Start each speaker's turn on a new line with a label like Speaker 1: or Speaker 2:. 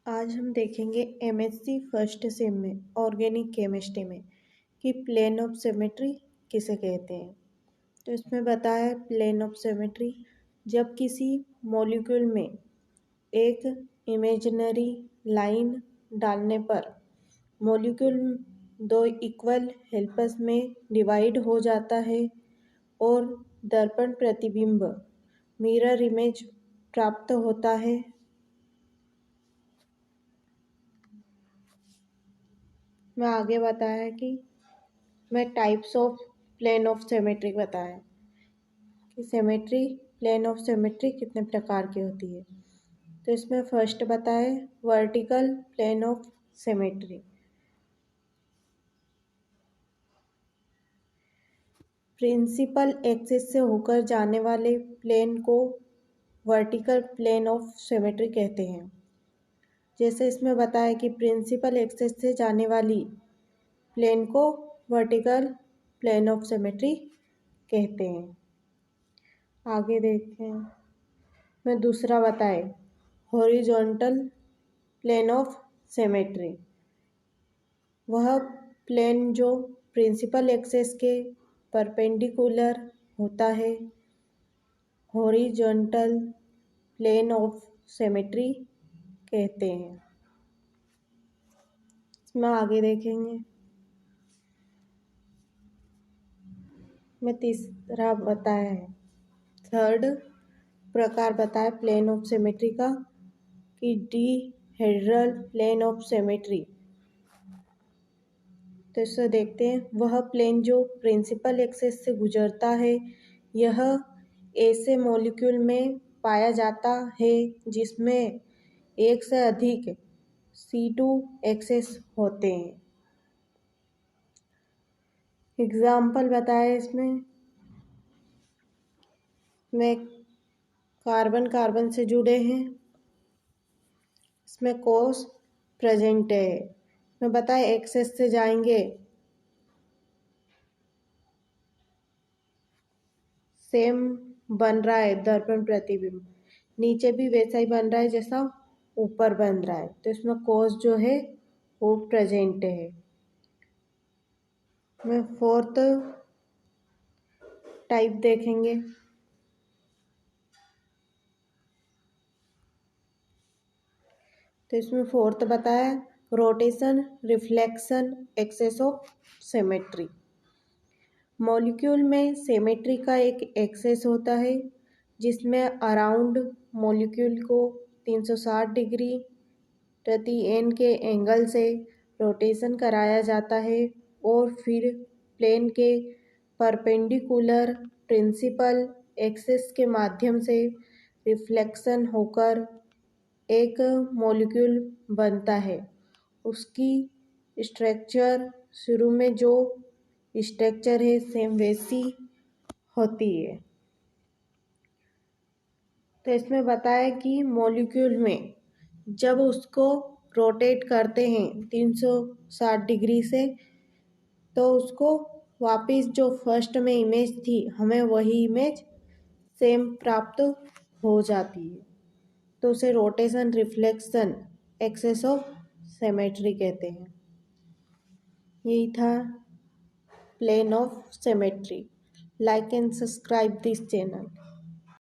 Speaker 1: आज हम देखेंगे एमएससी फर्स्ट सेम में ऑर्गेनिक केमिस्ट्री में कि प्लेन ऑफ सिमेट्री किसे कहते हैं। तो इसमें बताया है प्लेन ऑफ सिमेट्री जब किसी मॉलिक्यूल में एक इमेजिनरी लाइन डालने पर मॉलिक्यूल दो इक्वल हेल्पर्स में डिवाइड हो जाता है और दर्पण प्रतिबिंब मिरर इमेज प्राप्त होता है। मैं आगे बताया कि मैं types of plane of symmetry बताया कि सिमेट्री प्लेन ऑफ सिमेट्री कितने प्रकार की होती है। तो इसमें फर्स्ट बताए vertical plane of symmetry. Principal axis से होकर जाने वाले प्लेन को वर्टिकल प्लेन ऑफ सिमेट्री कहते हैं। जैसे इसमें बताया कि प्रिंसिपल एक्सिस से जाने वाली प्लेन को वर्टिकल प्लेन ऑफ सिमेट्री कहते हैं। आगे देखते हैं। मैं दूसरा बताए हॉरिजॉन्टल प्लेन ऑफ सिमेट्री। वह प्लेन जो प्रिंसिपल एक्सिस के परपेंडिकुलर होता है हॉरिजॉन्टल प्लेन ऑफ सिमेट्री कहते हैं। इसमें आगे देखेंगे। मैं तीसरा बताया है थर्ड प्रकार बताया प्लेन ऑफ सिमेट्री का कि डीहेड्रल प्लेन ऑफ सिमेट्री। तो इससे देखते हैं वह प्लेन जो प्रिंसिपल एक्सिस से गुजरता है यह ऐसे मॉलिक्यूल में पाया जाता है जिसमें एक से अधिक C2 एक्सिस होते हैं। एग्जाम्पल बताया इसमें कार्बन कार्बन से जुड़े हैं, इसमें कोस प्रेजेंट है। मैं बताया एक्सेस से जाएंगे सेम बन रहा है दर्पण प्रतिबिंब, नीचे भी वैसा ही बन रहा है जैसा ऊपर बन रहा है। तो इसमें कोस जो है वो प्रेजेंट है। मैं फोर्थ टाइप देखेंगे। तो इसमें फोर्थ बताया rotation reflection axis of symmetry. Molecule में सिमेट्री का एक एक्सेस होता है जिसमें अराउंड मॉलिक्यूल को 360 डिग्री प्रति एन के एंगल से रोटेशन कराया जाता है और फिर प्लेन के परपेंडिकुलर प्रिंसिपल एक्सिस के माध्यम से रिफ्लेक्शन होकर एक मॉलिक्यूल बनता है। उसकी स्ट्रक्चर शुरू में जो स्ट्रक्चर है सेम वैसी होती है। तो इसमें बताया कि मॉलिक्यूल में जब उसको रोटेट करते हैं 360 डिग्री से तो उसको वापस जो फर्स्ट में इमेज थी हमें वही इमेज सेम प्राप्त हो जाती है। तो उसे rotation reflection axis of symmetry कहते हैं। यही था plane of symmetry. Like and subscribe this channel.